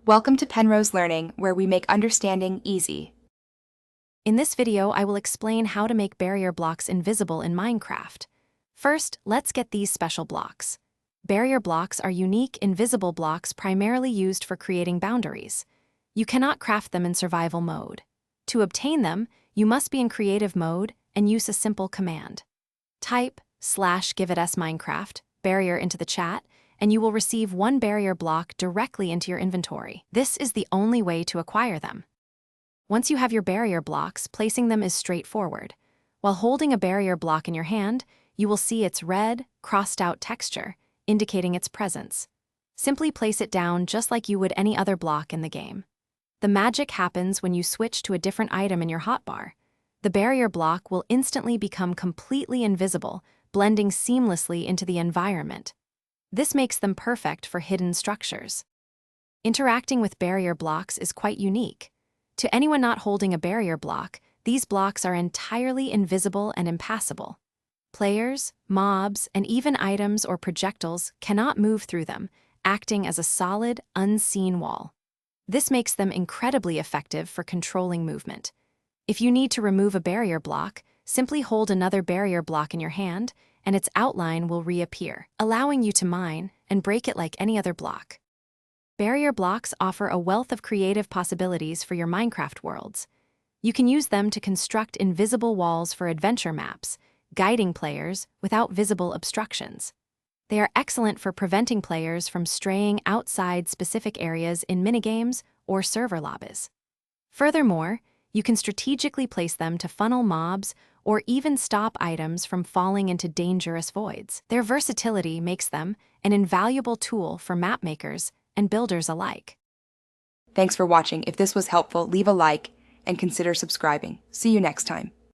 Welcome to Penrose Learning, where we make understanding easy. In this video, I will explain how to make barrier blocks invisible in Minecraft. First, let's get these special blocks. Barrier blocks are unique, invisible blocks primarily used for creating boundaries. You cannot craft them in survival mode. To obtain them, you must be in creative mode and use a simple command. Type /giveitSMinecraft barrier into the chat, and you will receive one barrier block directly into your inventory. This is the only way to acquire them. Once you have your barrier blocks, placing them is straightforward. While holding a barrier block in your hand, you will see its red, crossed-out texture, indicating its presence. Simply place it down just like you would any other block in the game. The magic happens when you switch to a different item in your hotbar. The barrier block will instantly become completely invisible, blending seamlessly into the environment. This makes them perfect for hidden structures. Interacting with barrier blocks is quite unique. To anyone not holding a barrier block, these blocks are entirely invisible and impassable. Players, mobs, and even items or projectiles cannot move through them, acting as a solid, unseen wall. This makes them incredibly effective for controlling movement. If you need to remove a barrier block, simply hold another barrier block in your hand, and its outline will reappear, allowing you to mine and break it like any other block. Barrier blocks offer a wealth of creative possibilities for your Minecraft worlds. You can use them to construct invisible walls for adventure maps, guiding players without visible obstructions. They are excellent for preventing players from straying outside specific areas in minigames or server lobbies. Furthermore, you can strategically place them to funnel mobs or even stop items from falling into dangerous voids. Their versatility makes them an invaluable tool for map makers and builders alike. Thanks for watching. If this was helpful, leave a like and consider subscribing. See you next time.